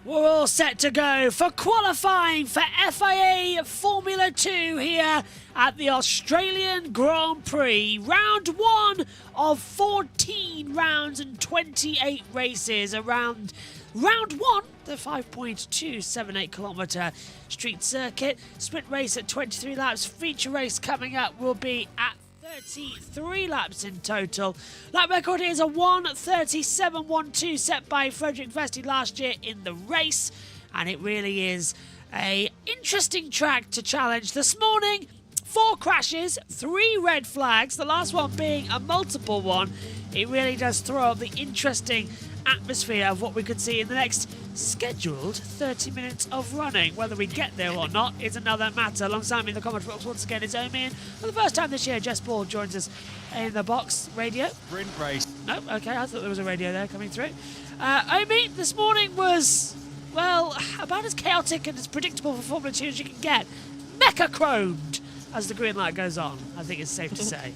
We're all set to go for qualifying for FIA Formula 2 here at the Australian Grand Prix. Round 1 of 14 rounds and 28 races around round 1, the 5.278 kilometre street circuit. Sprint race at 23 laps. Feature race coming up will be at 33 laps in total. Lap record is a 1:37.12 set by Frederick Vesti last year in the race, and it really is a interesting track to challenge. This morning, 4 crashes, 3 red flags, the last one being a multiple one. It really does throw up the interesting atmosphere of what we could see in the next scheduled 30 minutes of running. Whether we get there or not is another matter. Alongside me in the comment box once again is Omi, and for the first time this year, Jess Ball joins us in the box radio. Sprint race. Oh, okay, I thought there was a radio there coming through. Omi, this morning was, well, about as chaotic and as predictable for Formula 2 as you can get. Mecha-chromed as the green light goes on, I think it's safe to say.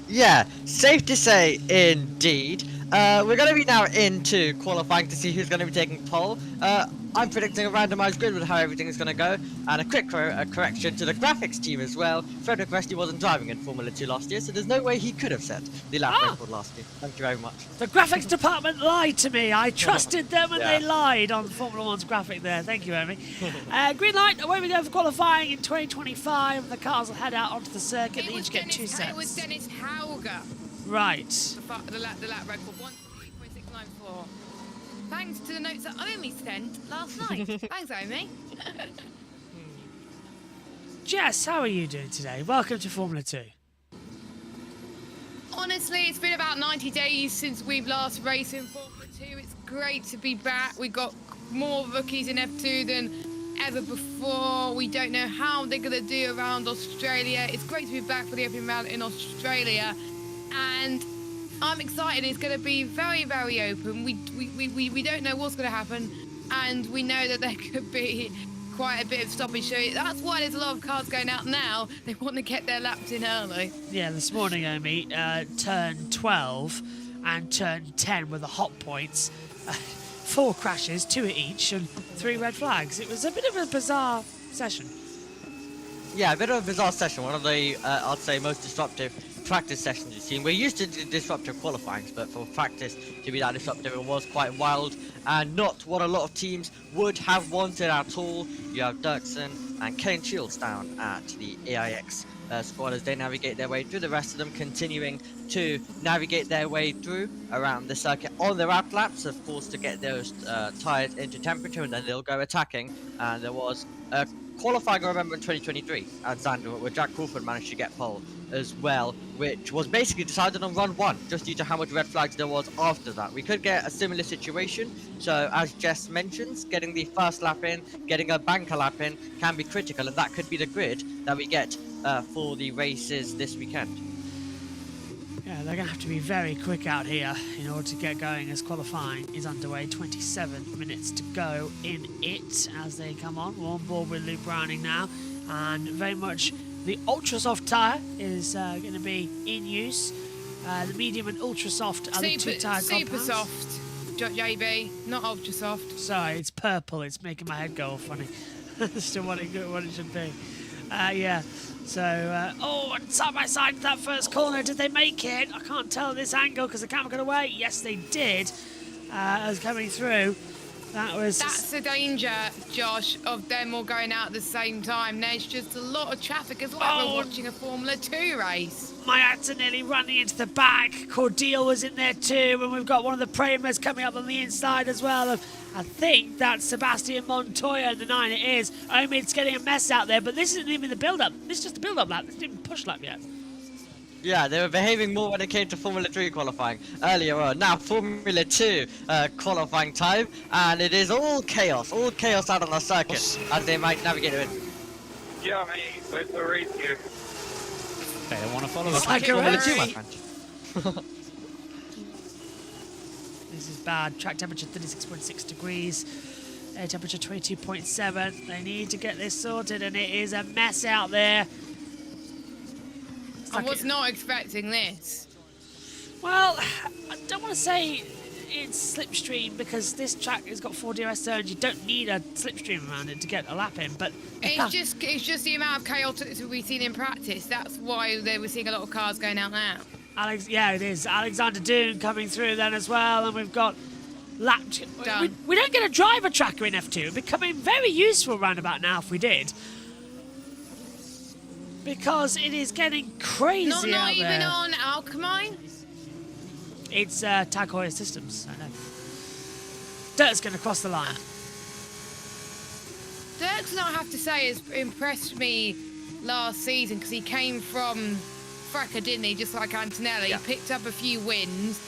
Yeah, safe to say indeed. We're going to be now into qualifying to see who's going to be taking pole. I'm predicting a randomised grid with how everything is going to go, and a quick correction to the graphics team as well. Frederick Vesti wasn't driving in Formula 2 last year, so there's no way he could have set the lap record last year. Thank you very much. The graphics department lied to me. I trusted them and they lied on Formula 1's graphic there. Thank you, Amy. Green light, away we go for qualifying in 2025. The cars will head out onto the circuit. They each get 2 sets. It was Dennis Hauger. Right. The lap record, 1:3.694. Thanks to the notes that Omi sent last night. Thanks, Omi. Jess, how are you doing today? Welcome to Formula 2. Honestly, it's been about 90 days since we've last raced in Formula 2. It's great to be back. We've got more rookies in F2 than ever before. We don't know how they're going to do around Australia. It's great to be back for the opening round in Australia. And I'm excited. It's going to be very, very open. We don't know what's going to happen, and we know that there could be quite a bit of stop and show. That's why there's a lot of cars going out now. They want to get their laps in early. Yeah, this morning, Omi, turn 12 and turn 10 were the hot points. 4 crashes, 2 at each, and 3 red flags. It was a bit of a bizarre session. Yeah, a bit of a bizarre session. One of the, I'd say, most disruptive practice sessions you've seen. We're used to disruptive qualifying, but for practice to be that disruptive, it was quite wild and not what a lot of teams would have wanted at all. You have Dirksen and Kane Shields down at the AIX squad as they navigate their way through. The rest of them continuing to navigate their way through around the circuit on their out laps, of course, to get those tyres into temperature, and then they'll go attacking. And there was a qualifying, I remember, in 2023 at Zandvoort, where Jack Crawford managed to get pole as well, which was basically decided on run 1, just due to how much red flags there was after that. We could get a similar situation, so as Jess mentions, getting the first lap in, getting a banker lap in can be critical, and that could be the grid that we get for the races this weekend. Yeah, they're going to have to be very quick out here in order to get going as qualifying is underway. 27 minutes to go in it as they come on. We're on board with Luke Browning now, and very much the ultra soft tyre is going to be in use. The medium and ultra soft are the 2 tyre compounds. Super soft, JB, not ultra soft. Sorry, it's purple. It's making my head go all funny. As to what it should be. Yeah. So, and side by side that first corner, did they make it? I can't tell this angle because the camera got away. Yes, they did. As coming through, that's the danger, Josh, of them all going out at the same time. There's just a lot of traffic as well. We're watching a Formula 2 race. My ads are nearly running into the back. Cordial was in there too, and we've got one of the Primers coming up on the inside as well. I think that's Sebastian Montoya in the 9. It is. Omi, it's getting a mess out there, but this isn't even the build-up. This is just the build-up lap. This isn't even push lap yet. Yeah, they were behaving more when it came to Formula 3 qualifying earlier on. Now Formula 2 qualifying time, and it is all chaos out on the circuit as they might navigate it. Yeah, mate, where's the race here? They don't want to follow It's us. like a Formula 2, my race. friend. This is bad. Track temperature 36.6 degrees. Air temperature 22.7. They need to get this sorted, and it is a mess out there. It's I like was not expecting this. Well, I don't want to say it's slipstream because this track has got 4 DRS zones. You don't need a slipstream around it to get a lap in, but It's just the amount of chaotic we've seen in practice. That's why they were seeing a lot of cars going out now. yeah, it is. Alexander Doon coming through then as well, and we've got lap. Done. We don't get a driver tracker in F2. It'd becoming very useful round about now if we did. Because it is getting crazy Not out even there. on Alchemine. It's Tag Heuer Systems. I know. Dirt's going to cross the line. Dirk's not, I have to say, has impressed me last season because he came from Fracker, didn't he? Just like Antonelli. Yeah. He picked up a few wins.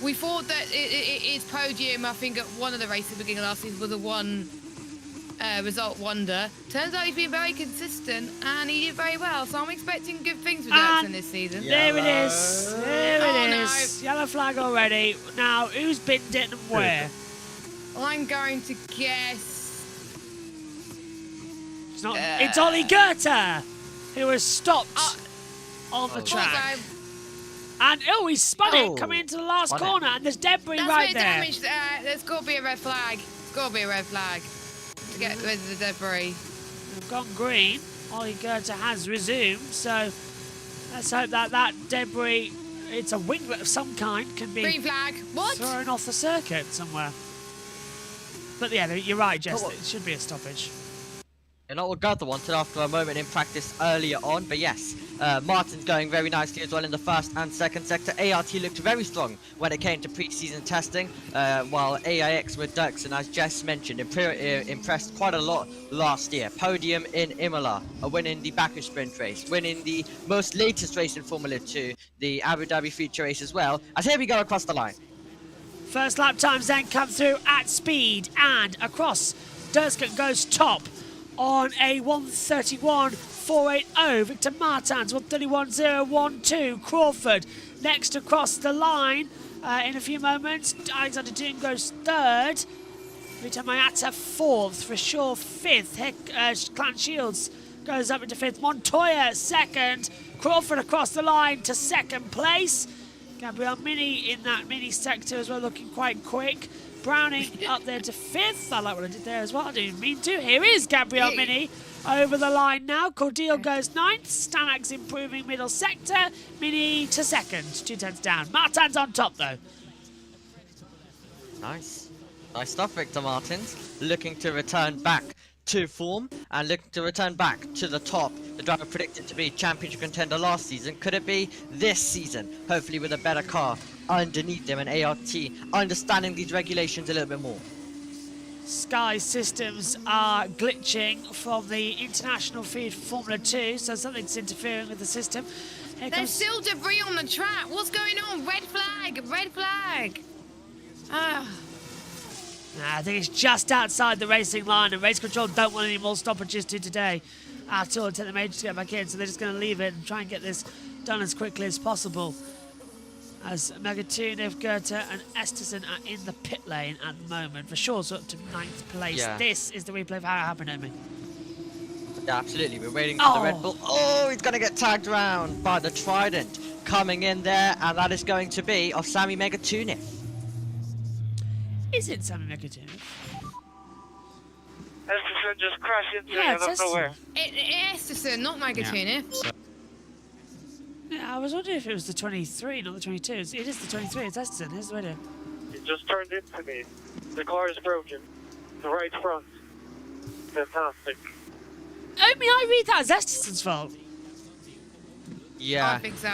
We thought that his podium, I think, at one of the races at the beginning of last season was a one result wonder. Turns out he's been very consistent and he did very well. So I'm expecting good things with Dirksen this season. There it is. There Oh, it no. is. Yellow flag already. Now, who's binned it and where? I'm going to guess. It's not. It's Ollie Goethe, who has stopped on the Oh, track. so And he's spun Oh. it coming into the last Spun it. corner, and there's debris that's right bit there. damaged. There's got to be a red flag. There's got to be a red flag to get rid of the debris. We've gone green. Ollie Goethe has resumed, so let's hope that that debris, it's a winglet of some kind, can be Green flag. What? thrown off the circuit somewhere. But yeah, you're right, Jess. Oh, It should be a stoppage. And not what Gunther wanted after a moment in practice earlier on, but yes, Martin's going very nicely as well in the first and second sector. ART looked very strong when it came to pre-season testing, while AIX with Dirksen, as Jess mentioned, impressed quite a lot last year. Podium in Imola, a win in the Baku Sprint race, win in the most latest race in Formula 2, the Abu Dhabi Future race as well. As here we go across the line. First lap times then come through at speed and across. Dirksen goes top on a 1:31.480. Victor Martins 1:31.012. Crawford next across the line in a few moments. Alexander Doon goes third. Victor Mayata fourth. For sure fifth. Clan Shields goes up into fifth. Montoya second. Crawford across the line to second place. Gabriel Mini in that mini sector as well, looking quite quick. Browning up there to fifth. I like what I did there as well. I didn't even mean to. Here is Gabriel Mini over the line now. Cordeal goes ninth. Stanak's improving middle sector. Mini to second. 2/10 down. Martin's on top though. Nice. Nice stuff, Victor Martins. Looking to return back to form and looking to return back to the top. The driver predicted to be championship contender last season. Could it be this season? Hopefully with a better car underneath them and ART understanding these regulations a little bit more. Sky systems are glitching from the international feed for Formula 2, so something's interfering with the system. Here There's comes still debris on the track. What's going on? Red flag. Red flag. Ah. I think it's just outside the racing line, and race control don't want any more stoppages today at all. Take the major to get back in, so they're just going to leave it and try and get this done as quickly as possible. As Megatuniv, Goethe and Esterson are in the pit lane at the moment. For sure, up to 9th place. Yeah. This is the replay of how it happened, Omi. Yeah, absolutely. We're waiting for the Red Bull. Oh, he's going to get tagged around by the Trident coming in there, and that is going to be of Sammy Megatuniv. Is it Sammy Megatuniv? Esterson just crashed into Yeah, me it's out of nowhere. Esterson, not Megatuniv. Yeah, I was wondering if it was the 23, not the 22. It is the 23, it's Esterson. Here's the video. It just turned into me. The car is broken. The right front. Fantastic. Omi, I read that as Esterson's fault. Yeah. I think so.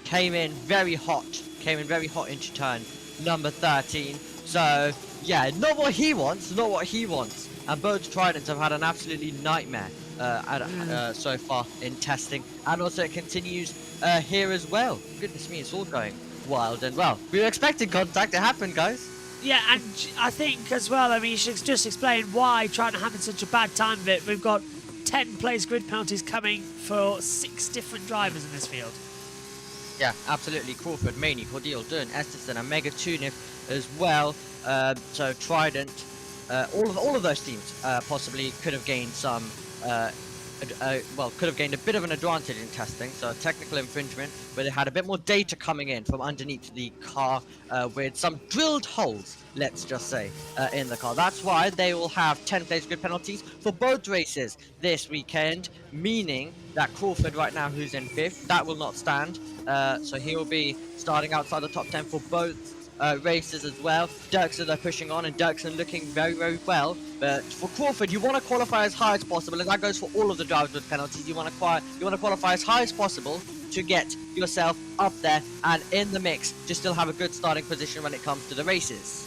Came in very hot into turn number 13. So, yeah, not what he wants, And both Tridents have had an absolutely nightmare so far in testing, and also it continues here as well. Goodness me, it's all going wild and well. We were expecting contact. It happened, guys. Yeah, and I think as well, I mean, you should just explain why trying to have such a bad time of it. We've got 10 place grid penalties coming for 6 different drivers in this field. Yeah, absolutely. Crawford, Maney, Cordeal, Dunn, Esterson, and Mega Tunif as well. So Trident, all of those teams possibly could have gained some. Could have gained a bit of an advantage in testing, so a technical infringement where they had a bit more data coming in from underneath the car with some drilled holes, let's just say, in the car. That's why they will have 10 place grid penalties for both races this weekend, meaning that Crawford right now, who's in 5th, that will not stand, so he will be starting outside the top 10 for both races as well. Dirksen are pushing on, and Dirksen looking very, very well. But for Crawford, you want to qualify as high as possible, and that goes for all of the drivers with penalties. You want to qualify as high as possible to get yourself up there and in the mix to still have a good starting position when it comes to the races.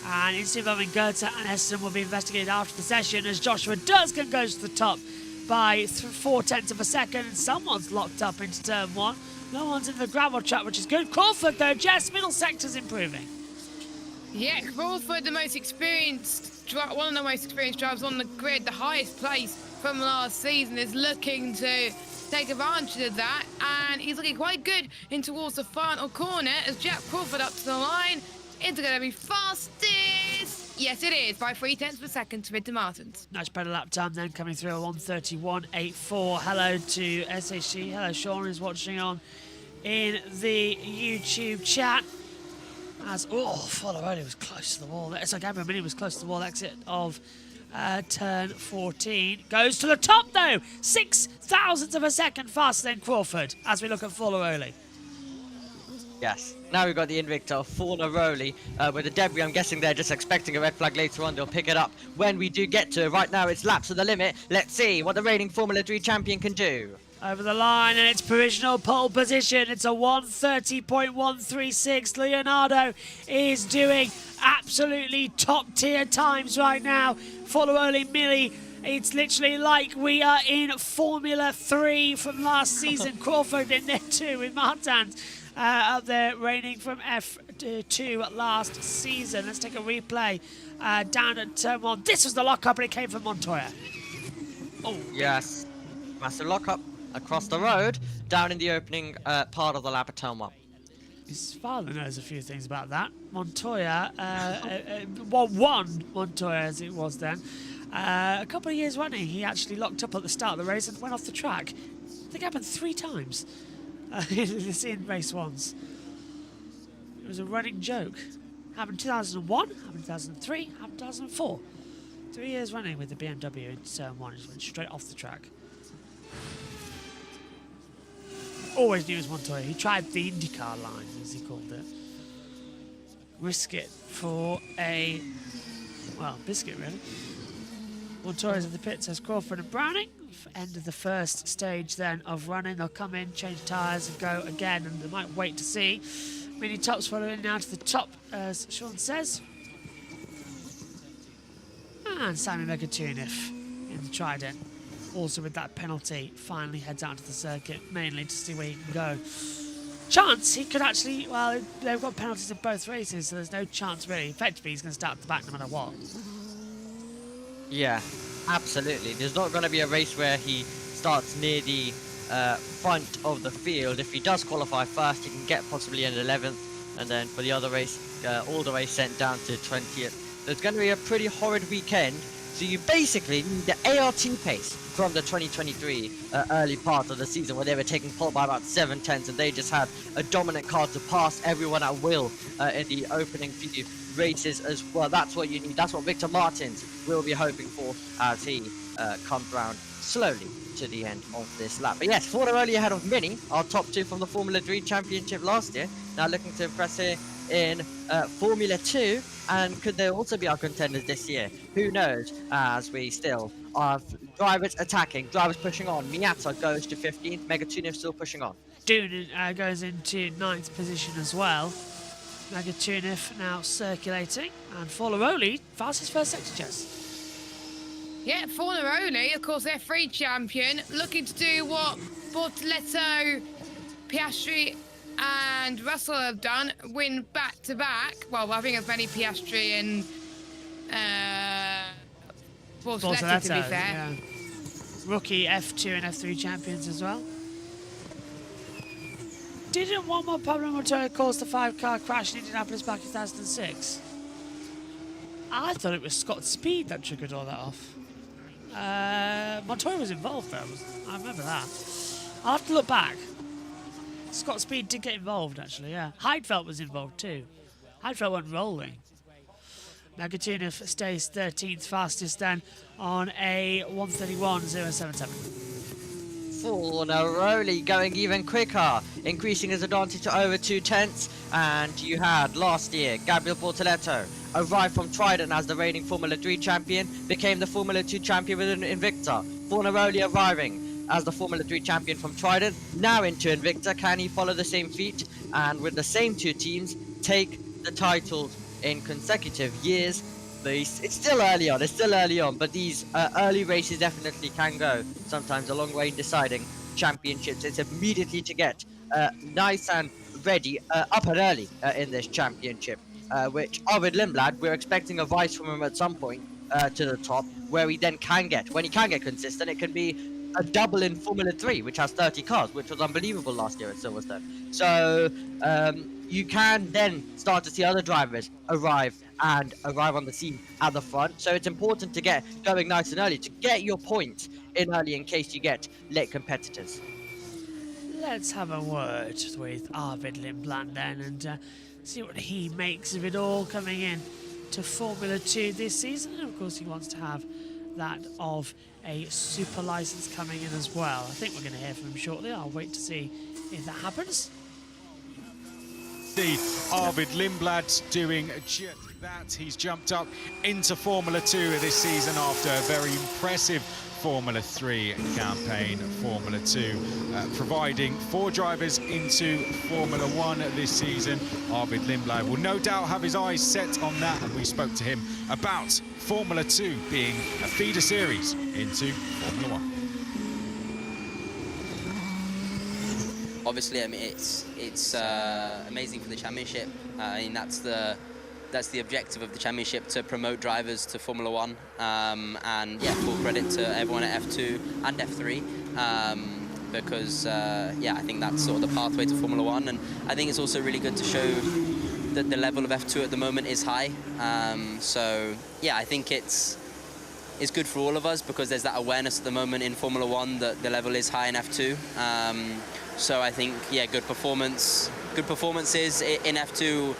And instead of Goethe and Essen will be investigated after the session as Joshua Durskin goes to the top by 0.4 of a second, and someone's locked up into turn 1. No one's in the gravel trap, which is good. Crawford, though, Jess, middle sector's improving. Yeah, Crawford, the most experienced, one of the most experienced drivers on the grid, the highest place from last season, is looking to take advantage of that, and he's looking quite good in towards the final corner as Jack Crawford up to the line. It's going to be fastest. Yes, it is, by 0.3 of a second to mid to Martins. Nice better lap time then coming through at 1:31.84. Hello to SHG. Hello, Sean is watching on in the YouTube chat. As Follow-Only was close to the wall. So Gabriel Mini was close to the wall exit of turn 14. Goes to the top though. 0.06 of a second faster than Crawford as we look at Follow-Only. Yes. Now we've got the Invicta of Fornaroli with the debris. I'm guessing they're just expecting a red flag later on. They'll pick it up when we do get to it. Right now it's laps to the limit. Let's see what the reigning Formula 3 champion can do. Over the line, and it's provisional pole position. It's a 1:30.136. Leonardo is doing absolutely top tier times right now. Follow-Only Millie. It's literally like we are in Formula 3 from last season. Crawford in there too with Martins. Up there, reigning from F2 last season. Let's take a replay down at turn 1. This was the lockup, and it came from Montoya. Oh, yes. Massive lockup across the road, down in the opening part of the lap at turn 1. His father knows a few things about that. Montoya, one Montoya as it was then. A couple of years running, he actually locked up at the start of the race and went off the track. I think it happened 3 times. In race 1s. It was a running joke. Happened 2001, happened 2003, happened 2004. 3 years running with the BMW in turn 1, just went straight off the track. Always knew it was Montoya. He tried the IndyCar line, as he called it. Risk it for a, well, biscuit really. Montoya's at the pits as Crawford and Browning. End of the first stage then of running. They'll come in, change tyres and go again, and they might wait to see. Mini Tops following now to the top, as Sean says. And Sammy Megatunif in the Trident, also with that penalty, finally heads out to the circuit, mainly to see where he can go. Chance he could actually, well, they've got penalties in both races, so there's no chance really. Effectively, he's going to start at the back no matter what. Yeah, absolutely. There's not going to be a race where he starts near the front of the field. If he does qualify first, he can get possibly an 11th, and then for the other race, all the way sent down to 20th. There's going to be a pretty horrid weekend, so you basically need the ART pace from the 2023 early part of the season, where they were taking pole by about 7/10, and they just had a dominant car to pass everyone at will in the opening few races as well. That's what you need. That's what Victor Martins will be hoping for as he comes round slowly to the end of this lap. But yes, Fornaroli ahead of Mini, our top 2 from the Formula 3 Championship last year. Now looking to impress here in Formula 2, and could they also be our contenders this year? Who knows, as we still have drivers attacking, drivers pushing on. Miata goes to 15th, Megatunif still pushing on. Doonan goes into 9th position as well. Megatunif now circulating, and Follow-Only fastest first sector, Jess. Yeah, Fornaroli, of course, F3 champion, looking to do what Bortoletto, Piastri and Russell have done, win back-to-back. Well, I think as many Piastri and Bortoletto, to be fair. Yeah. Rookie F2 and F3 champions as well. Didn't one more Pablo Montoya cause the 5-car crash in Indianapolis back in 2006? I thought it was Scott Speed that triggered all that off. Montoya was involved though. I remember that. I'll have to look back. Scott Speed did get involved actually, yeah. Heidfeld was involved too. Heidfeld went rolling. Megatunov stays 13th fastest then on a 1:31.077. Fornaroli going even quicker, increasing his advantage to over 2 tenths. And you had last year Gabriel Bortoletto arrived from Trident as the reigning Formula 3 champion, became the Formula 2 champion with an Invicta. Fornaroli arriving as the Formula 3 champion from Trident, now into Invicta. Can he follow the same feat and with the same 2 teams take the titles in consecutive years? It's still early on, but these early races definitely can go sometimes a long way in deciding championships. It's immediately to get nice and ready up and early in this championship, which Arvid Lindblad, we're expecting a vice from him at some point to the top, where he then can get, when he can get consistent, it can be a double in Formula 3, which has 30 cars, which was unbelievable last year at Silverstone. So you can then start to see other drivers arrive on the scene at the front. So it's important to get going nice and early to get your point in early in case you get late competitors. Let's have a word with Arvid Lindblad then and see what he makes of it all coming in to Formula 2 this season. And of course he wants to have that of a super license coming in as well. I think we're going to hear from him shortly. I'll wait to see if that happens. See Arvid Lindblad doing just that. He's jumped up into Formula 2 this season after a very impressive Formula 3 campaign. Formula 2 providing 4 drivers into Formula 1 this season. Arvid Lindblad will no doubt have his eyes set on that, and we spoke to him about Formula 2 being a feeder series into Formula 1. Obviously, I mean, it's amazing for the championship. I mean, that's the objective of the championship, to promote drivers to Formula 1. And yeah, full credit to everyone at F2 and F3 because yeah, I think that's sort of the pathway to Formula 1. And I think it's also really good to show that the level of F2 at the moment is high. So yeah, I think it's good for all of us because there's that awareness at the moment in Formula 1 that the level is high in F2. So I think, yeah, good performances in F2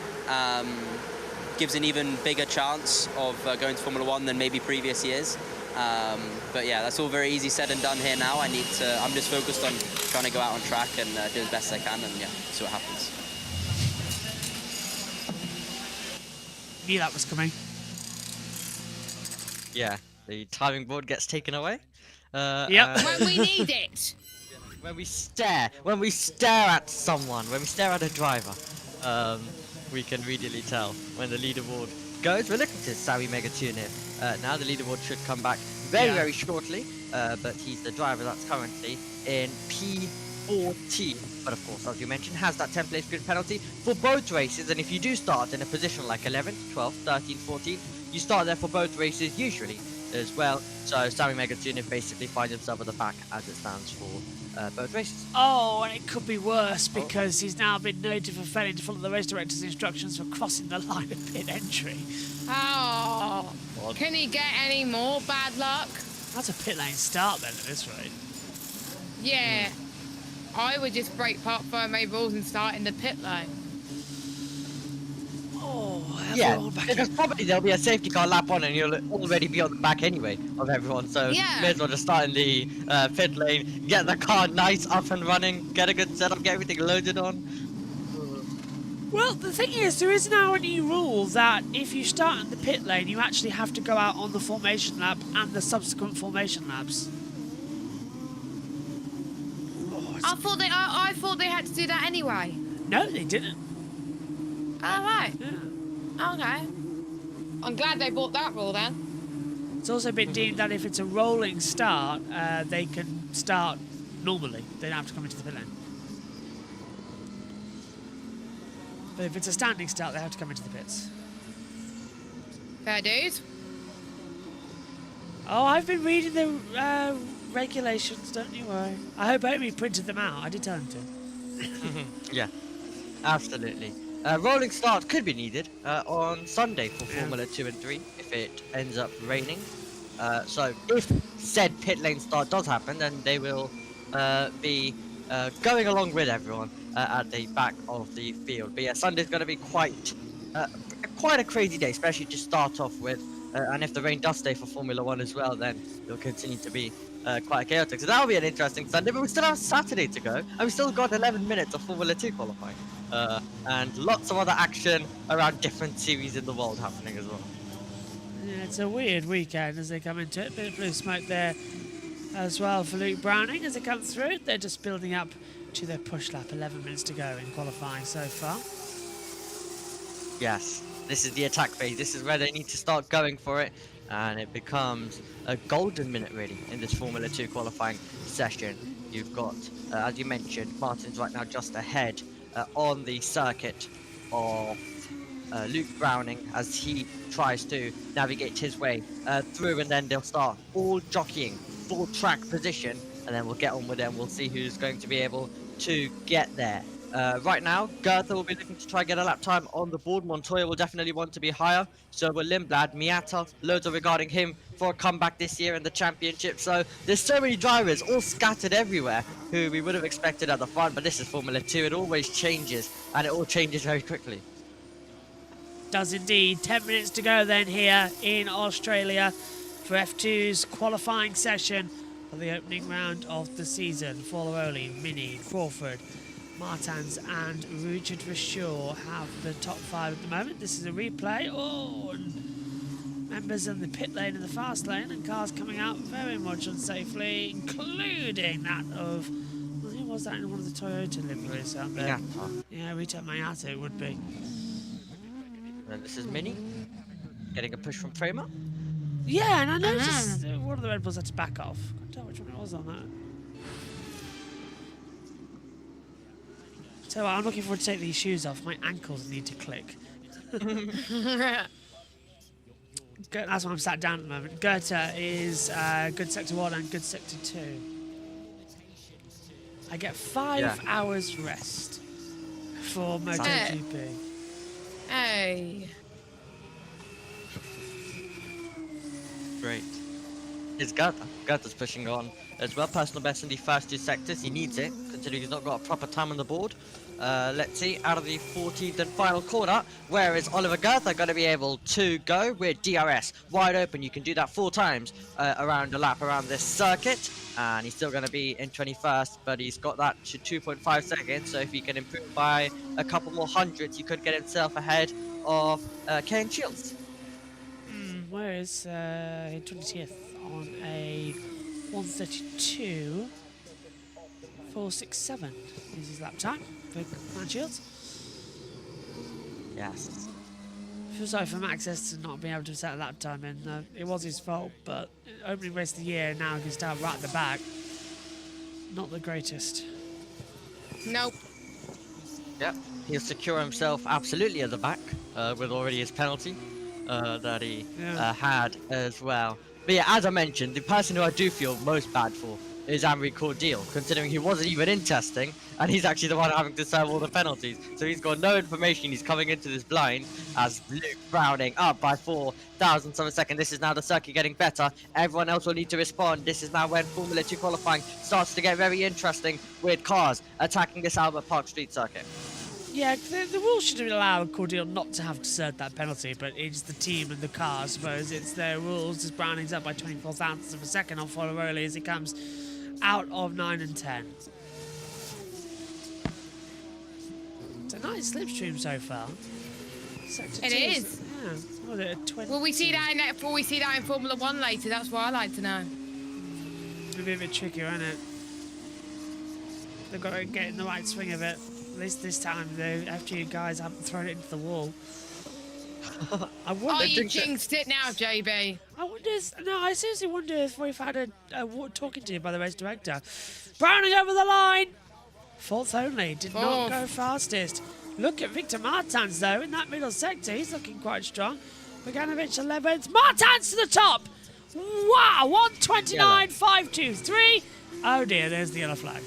gives an even bigger chance of going to Formula 1 than maybe previous years. But yeah, that's all very easy said and done here now. I'm just focused on trying to go out on track and do as best I can, and yeah, see what happens. Knew that was coming. Yeah, the timing board gets taken away. Yep. When we need it. When we stare at someone, when we stare at a driver, we can immediately tell when the leaderboard goes. We're looking to Sami Megatunov. Now the leaderboard should come back very shortly, but he's the driver that's currently in P14. But of course, as you mentioned, has that 10th place grid penalty for both races. And if you do start in a position like 11th, 12th, 13th, 14th, you start there for both races usually as well. So Sami Megatunov basically finds himself at the back as it stands for both races. Oh, and it could be worse because he's now been noted for failing to follow the race director's instructions for crossing the line of pit entry. Oh, can he get any more bad luck? That's a pit lane start then at this rate. Yeah, I would just break park firm rules and start in the pit lane. Oh, Yeah, because probably there'll be a safety car lap on and you'll already be on the back anyway of everyone, so yeah, may as well just start in the pit lane, get the car nice up and running, get a good setup, get everything loaded on. Well, the thing is, there is now a new rule that if you start in the pit lane, you actually have to go out on the formation lap and the subsequent formation laps. Oh, I thought they had to do that anyway. no, they didn't. All right. Yeah. Okay. I'm glad they brought that rule then. It's also been deemed that if it's a rolling start, they can start normally. They don't have to come into the pit lane. But if it's a standing start, they have to come into the pits. Fair dues. Oh, I've been reading the regulations, don't you worry. I hope Amy printed them out. I did tell him to. Yeah, absolutely. Rolling start could be needed on Sunday for Formula 2 and 3 if it ends up raining. So if said pit lane start does happen, then they will be going along with everyone at the back of the field. But yeah, Sunday's going to be quite a crazy day, especially to start off with. And if the rain does stay for Formula 1 as well, then it'll continue to be quite chaotic. So that'll be an interesting Sunday, but we still have Saturday to go, and we still got 11 minutes of Formula 2 qualifying. And lots of other action around different series in the world happening as well. Yeah, it's a weird weekend as they come into it. Bit of blue smoke there as well for Luke Browning as they come through. They're just building up to their push lap. 11 minutes to go in qualifying so far. Yes, this is the attack phase. This is where they need to start going for it, and it becomes a golden minute really in this Formula 2 qualifying session. You've got, as you mentioned, Martin's right now just ahead on the circuit of Luke Browning as he tries to navigate his way through, and then they'll start all jockeying full track position, and then we'll get on with it and we'll see who's going to be able to get there. Right now, Goethe will be looking to try and get a lap time on the board. Montoya will definitely want to be higher. So will Lindblad, Miata, loads are regarding him for a comeback this year in the championship. So there's so many drivers all scattered everywhere who we would have expected at the front. But this is Formula 2. It always changes, and it all changes very quickly. Does indeed. 10 minutes to go then here in Australia for F2's qualifying session for the opening round of the season. Forlaroli, Mini, Crawford, Martins and Richard Rashaw have the top 5 at the moment. This is a replay. Oh, and members in the pit lane and the fast lane, and cars coming out very much unsafely, including that of, well, who was that in one of the Toyota liveries out there? Yeah, Rita Mayata it would be. And this is Mini getting a push from Prema. Yeah, and I noticed one of the Red Bulls had to back off. I can't tell which one it was on that. So I'm looking forward to taking these shoes off. My ankles need to click. That's why I'm sat down at the moment. Goethe is good sector 1 and good sector 2. I get 5 hours rest for MotoGP. Hey. Great. It's Goethe. Goethe's pushing on as well. Personal best in the first 2 sectors. He needs it, considering he's not got a proper time on the board. Let's see, out of the 14th and final corner, where is Oliver Goethe going to be able to go with DRS wide open? You can do that 4 times around a lap around this circuit, and he's still going to be in 21st, but he's got that to 2.5 seconds, so if he can improve by a couple more hundreds, he could get himself ahead of Kane Shields. Where is 20th on a 132? 4.67 is his lap time for Kane Shields. Yes. I feel sorry for Max to not being able to set a lap time in. It was his fault, but opening race of the year, now he can start right at the back. Not the greatest. Nope. Yep, he'll secure himself absolutely at the back with already his penalty that he had as well. But yeah, as I mentioned, the person who I do feel most bad for is Amri Cordial, considering he wasn't even in testing, and he's actually the one having to serve all the penalties. So he's got no information. He's coming into this blind as Luke Browning up by 4 thousandths of a second. This is now the circuit getting better. Everyone else will need to respond. This is now when Formula 2 qualifying starts to get very interesting with cars attacking this Albert Park Street circuit. Yeah, the rules should have allowed Cordial not to have to serve that penalty, but it's the team and the car, I suppose. It's their rules as Browning's up by 24 thousandths of a second on Forlaroli as he comes out of 9 and 10. It's a nice slipstream so far. Sector It 2 is. Yeah, what is it, 20? Will we see that in Formula 1 later? That's what I like to know. It'll be a bit trickier, isn't it? They've got to get in the right swing of it. At least this time the FG guys haven't thrown it into the wall. I wonder. Oh, you jinxed it now, JB. I wonder I seriously wonder if we've had talking to by the race director. Browning over the line. Fourth only, did not go fastest. Look at Victor Martins though in that middle sector. He's looking quite strong. Bogdanovic 11th. Martins to the top. Wow, 129.523. Oh dear, there's the yellow flag.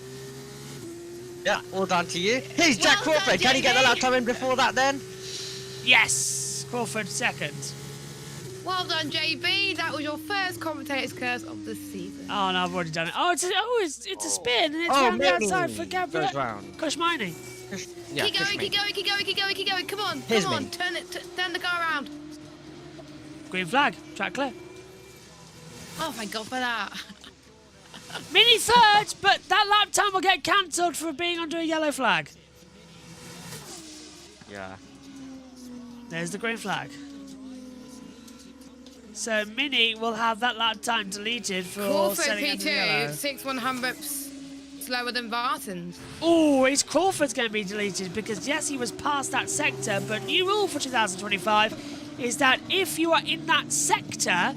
Yeah, all done to you. Here's Jack Well done, Crawford. Can he get the lap time in before that then? Yes, Crawford second. Well done, JB. That was your first commentator's curse of the season. Oh no, I've already done it. Oh, it's a spin and it's round the outside for Gabriel. Goes round. Koshmini. Yeah, Keep going. Come on. Turn the car around. Green flag, track clear. Oh, thank God for that. Mini third, but that lap time will get cancelled for being under a yellow flag. Yeah. There's the green flag. So Mini will have that lap time deleted for Crawford setting under yellow. P2, 6/100 slower than Barton's. Oh, is Crawford's going to be deleted because yes, he was past that sector, but new rule for 2025 is that if you are in that sector,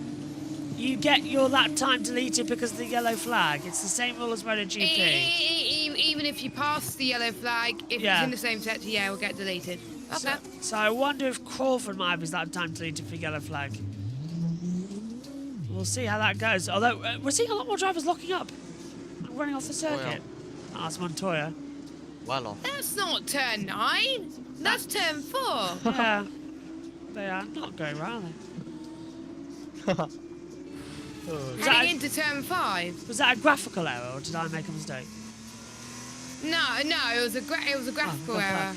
you get your lap time deleted because of the yellow flag. It's the same rule as MotoGP. Even if you pass the yellow flag, if it's in the same sector, yeah, it will get deleted. Okay. So I wonder if Crawford might have his lap time deleted for yellow flag. We'll see how that goes. Although we're seeing a lot more drivers locking up and running off the circuit. Oh, that's Montoya. Well off. That's not turn 9. That's turn 4. Yeah. They are not going round. Heading into turn 5. Was that a graphical error or did I make a mistake? No, it was a graphical error.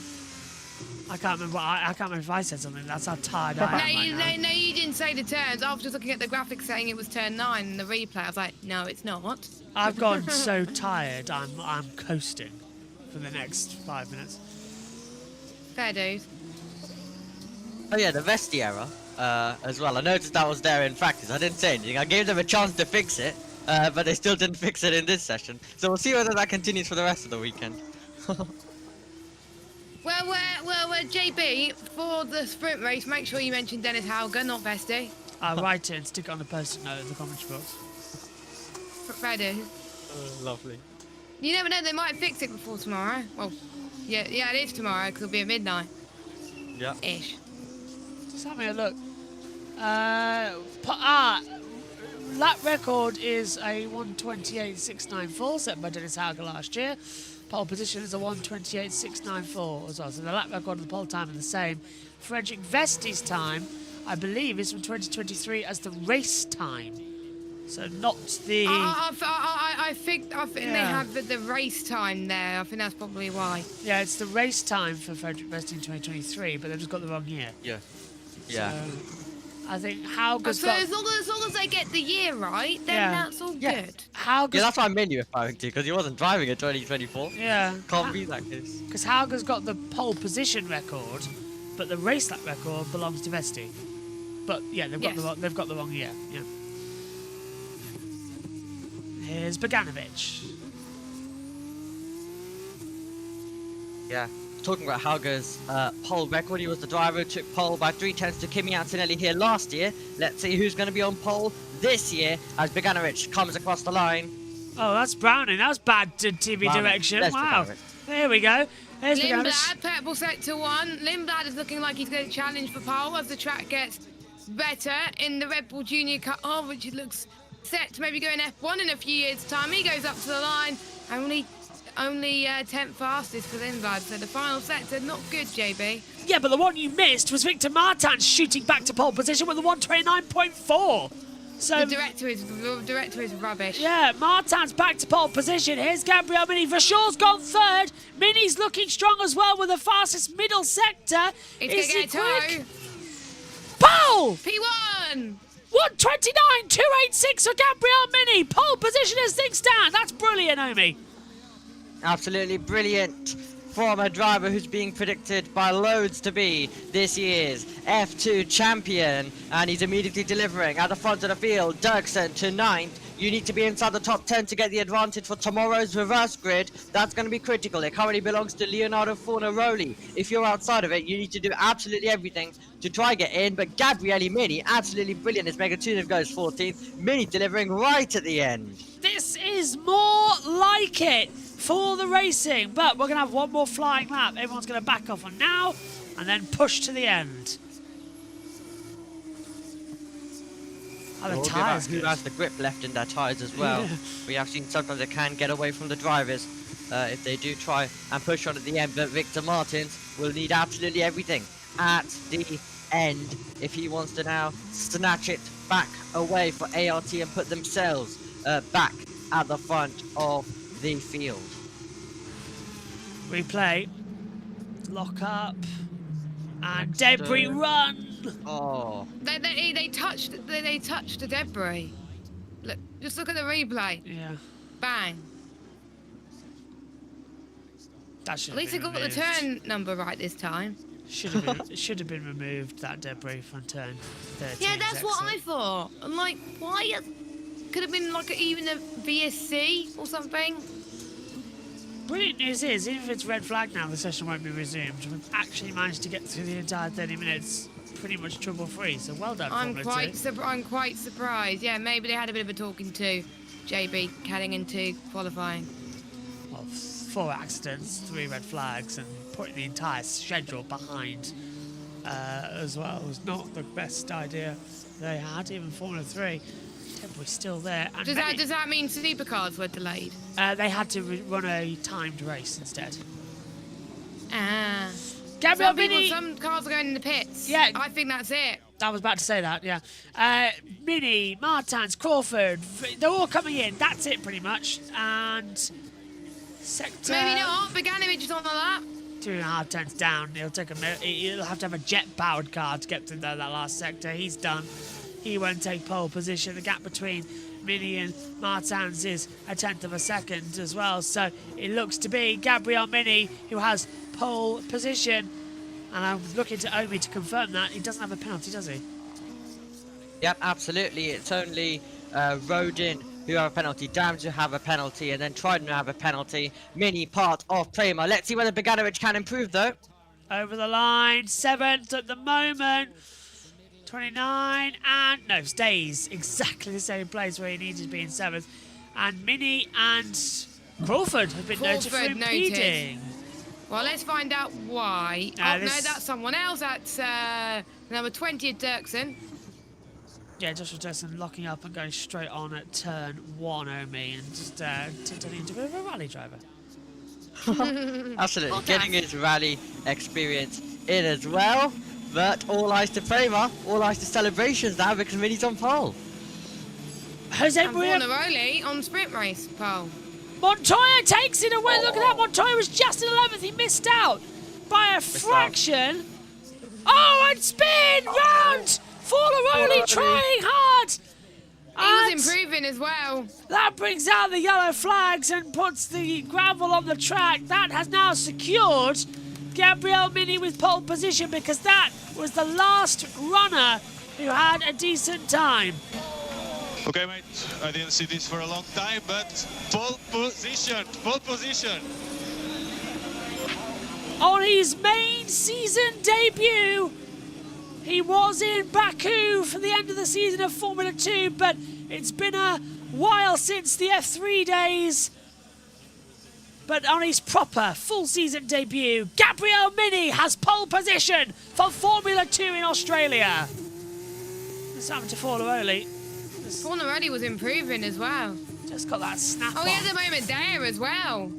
I can't remember. I can't remember if I said something. That's how tired I am right now. No, you didn't say the turns. I was just looking at the graphics saying it was turn 9 in the replay. I was like, no, it's not. I've gone so tired. I'm coasting for the next 5 minutes. Fair dude. Oh yeah, the Vesti error as well. I noticed that was there in practice. I didn't say anything. I gave them a chance to fix it, but they still didn't fix it in this session. So we'll see whether that continues for the rest of the weekend. Well, JB, for the sprint race, make sure you mention Dennis Hauger, not Vesti. I'll write it and stick it on a post-it note in the commentary box. Fair dude. Lovely. You never know, they might fix it before tomorrow. Well, yeah, it is tomorrow because it'll be at midnight. Yeah. Ish. Just having a look. Lap record is a 1:28.694 set by Dennis Hauger last year. Pole position is a 1:28.694 as well. So the lap record and the pole time are the same. Frederick Vesti's time, I believe, is from 2023 as the race time. So not the... I think they have the race time there. I think that's probably why. Yeah, it's the race time for Frederick Vesti in 2023, but they've just got the wrong year. Yeah. Yeah. So I think Hauger's So got... as long as they get the year right, then that's all good. Hauger's... Yeah, that's what I'm mainly referring to, because he wasn't driving in 2024. Yeah. Can't be that case. Because Hauger's got the pole position record, but the race lap record belongs to Vesti. But yeah, they've got the wrong year. Yeah. Here's Bogdanovic. Yeah. Talking about Hauger's pole record, he was the driver who took pole by 3/10 to Kimi Antonelli here last year. Let's see who's going to be on pole this year as Bogdanovic comes across the line. Oh, that's Browning. That was bad TV direction. Wow. There we go. There's Lindblad, purple sector 1. Lindblad is looking like he's going to challenge for pole as the track gets better in the Red Bull Junior cut-off, which it looks set to maybe go in F1 in a few years' time. He goes up to the line, only 10th fastest for Lindblad, so the final sector, not good, JB. Yeah, but the one you missed was Victor Martins shooting back to pole position with a 1:29.4. So the director is rubbish. Yeah, Martin's back to pole position. Here's Gabriel Mini. Verschoor's gone third. Mini's looking strong as well with the fastest middle sector. Is he quick? Pole! P1! 1:29.286 for Gabriel Mini. Pole position as things stand. That's brilliant, Omi. Absolutely brilliant from a driver who's being predicted by loads to be this year's F2 champion, and he's immediately delivering at the front of the field. Dirksen to 9th, You need to be inside the top 10 to get the advantage for tomorrow's reverse grid. That's going to be critical. It currently belongs to Leonardo Fornaroli. If you're outside of it, you need to do absolutely everything to try get in. But Gabriele Mini, absolutely brilliant as Megatunov goes 14th. Mini delivering right at the end. This is more like it for the racing, but we're going to have one more flying lap. Everyone's going to back off on now and then push to the end. Oh, the tyres who has the grip left in their tyres as well. We have seen sometimes they can get away from the drivers if they do try and push on at the end, but Victor Martins will need absolutely everything at the end if he wants to now snatch it back away for ART and put themselves back at the front of the field. Replay. Lock up. And debris run. Oh. They touched the debris. Look, just look at the replay. Yeah. Bang. That should At least I got the turn number right this time. Should have been removed, that debris from turn 13. Yeah, that's what I thought. I'm like, why? Could have been like even a VSC or something. Brilliant news is, even if it's red flag now, the session won't be resumed. We've actually managed to get through the entire 30 minutes pretty much trouble-free, so well done, I'm Formula quite surprised. Yeah, maybe they had a bit of a talking to, JB, heading into qualifying. 2. Well, 4 accidents, 3 red flags, and putting the entire schedule behind as well was not the best idea they had, even Formula 3. We're still there. And Does that mean supercars were delayed? they had to run a timed race instead. Ah. Gabriele Mini. Some cars are going in the pits. Yeah. I think that's it. I was about to say that, yeah. Mini, Martins, Crawford, they're all coming in. That's it, pretty much. And sector... Maybe not. Beganovic is on the lap. 2.5 turns down. He'll take a minute. He'll have to have a jet-powered car to get through that last sector. He's done. He won't take pole position. The gap between Mini and Martins is 1/10 of a second as well. So it looks to be Gabriele Mini who has pole position. And I'm looking to Omi to confirm that. He doesn't have a penalty, does he? Yep, absolutely. It's only Rodin who have a penalty, Dams who have a penalty, and then Trident who have a penalty. Mini part of Prema. Let's see whether Beganovic can improve though. Over the line, 7th at the moment. 29, and no, stays exactly the same place where he needed to be in 7th. And Mini and Crawford have been noted for impeding. Well, let's find out why. No, that's someone else. That's number 20 at Dirksen. Yeah, Joshua Dirksen locking up and going straight on at turn 1, Omi, and just turning into a bit of a rally driver. Absolutely, getting his rally experience in as well. But all eyes to Prema, all eyes to celebrations now because Mini's on pole. Jose Maria Fornaroli on sprint race pole. Montoya takes it away. Look at that. Montoya was just in 11th. He missed out by a fraction. Oh, and spin round. Fornaroli trying hard. He was improving as well. That brings out the yellow flags and puts the gravel on the track. That has now secured Gabriele Mini with pole position because that was the last runner who had a decent time. Okay, mate, I didn't see this for a long time, but pole position. On his main season debut, he was in Baku for the end of the season of Formula 2, but it's been a while since the F3 days. But on his proper full season debut, Gabriele Mini has pole position for Formula 2 in Australia. It's happened to Fornaroli. Fornaroli was improving as well. Just got that snap on. He had a moment there as well.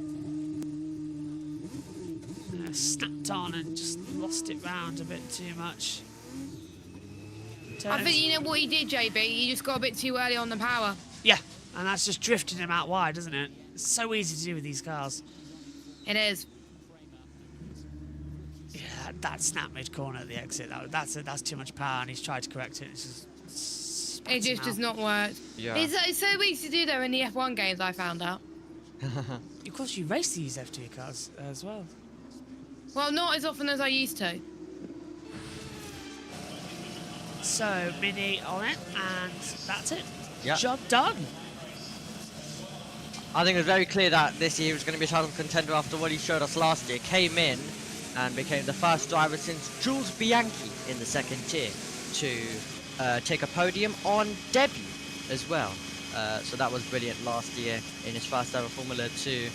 Snapped on and just lost it round a bit too much. I think you know what he did, JB? He just got a bit too early on the power. Yeah, and that's just drifting him out wide, isn't it? It's so easy to do with these cars. It is. Yeah, that snap mid-corner at the exit, that's too much power, and he's tried to correct it. It just does not work. Yeah. It's so easy to do though in the F1 games, I found out. Of course, you race these F2 cars as well. Well, not as often as I used to. So, Mini on it, and that's it. Yep. Job done. I think it was very clear that this year he was going to be a title contender after what he showed us last year. Came in and became the first driver since Jules Bianchi in the second tier to take a podium on debut as well. So that was brilliant last year in his first ever Formula 2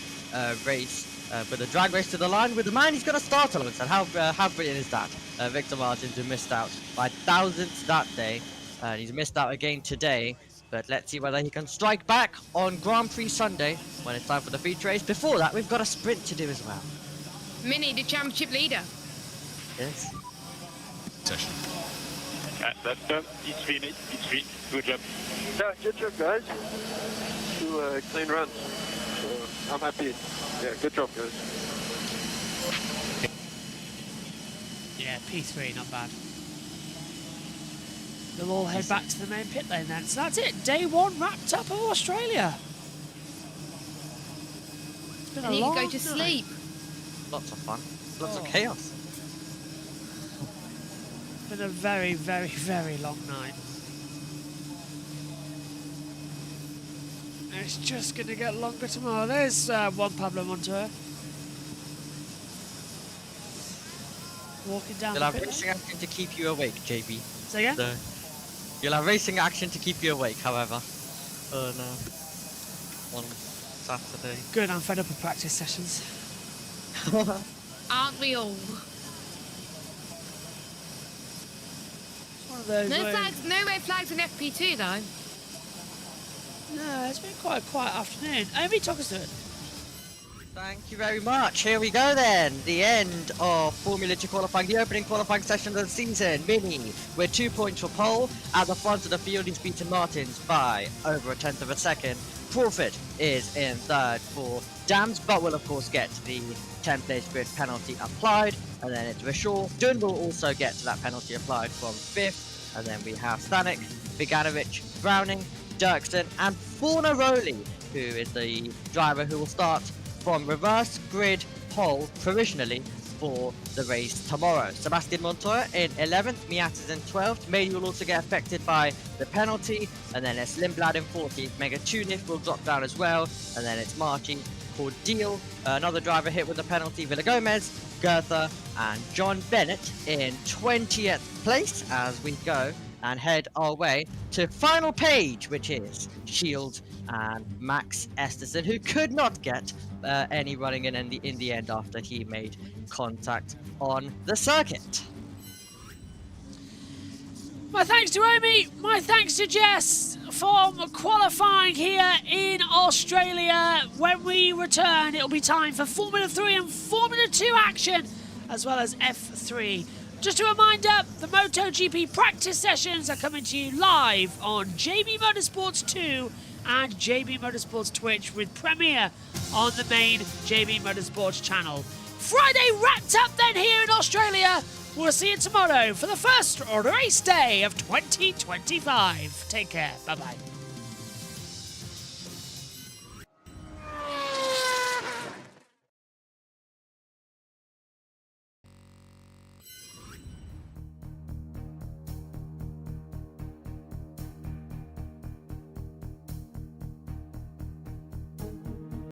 race. With a drag race to the line with the man he's got to start alongside. How brilliant is that? Victor Martins, who missed out by thousandths that day. And he's missed out again today. But let's see whether he can strike back on Grand Prix Sunday when it's time for the feature race. Before that, we've got a sprint to do as well. Mini, the championship leader. Yes. Session. That's done. It's free, mate. It's free. Good job. Yeah, good job, guys. 2 clean runs. So I'm happy. Yeah, good job, guys. Yeah, P3, not bad. We'll all head back to the main pit lane then. So that's it. Day 1 wrapped up of Australia. It's been And a you can long go to night. sleep. Lots of fun. Lots of chaos. It's been a very, very, very long night. And it's just going to get longer tomorrow. There's Juan Pablo Montoya. Walking down You'll the have pit lane. racing action to keep you awake, JB. Say again? So, you'll have racing action to keep you awake, however. Oh no. On Saturday. Good, I'm fed up with practice sessions. Aren't we all? One of those No where- flags, no red flags in FP2 though. No, it's been quite a quiet afternoon. Amy, talk us through it. Thank you very much. Here we go then. The end of Formula 2 qualifying, the opening qualifying session of the season. Mini with 2 points for pole. At the front of the field, he's beaten Martins by over a tenth of a second. Crawford is in third for Dams, but will of course get the 10-place grid penalty applied. And then it's Rashaw. Dunn will also get that penalty applied from fifth. And then we have Stanek, Viganovic, Browning, Dirksen, and Fornaroli, who is the driver who will start from reverse grid pole provisionally for the race tomorrow. Sebastian Montoya in 11th, Miat is in 12th. Mady will also get affected by the penalty, and then it's Lindblad in 14th. Mega Tunif will drop down as well, and then it's Marchi, Cordeal, another driver hit with the penalty, Villa Gomez, Goethe, and John Bennett in 20th place as we go and head our way to final page, which is Shield and Max Esterson, who could not get any running in the end after he made contact on the circuit. My thanks to Amy, my thanks to Jess for qualifying here in Australia. When we return, it'll be time for Formula 3 and Formula 2 action, as well as F3. Just a reminder, the MotoGP practice sessions are coming to you live on JB Motorsports 2 and JB Motorsports Twitch, with premiere on the main JB Motorsports channel. Friday wrapped up then here in Australia. We'll see you tomorrow for the first race day of 2025. Take care. Bye-bye.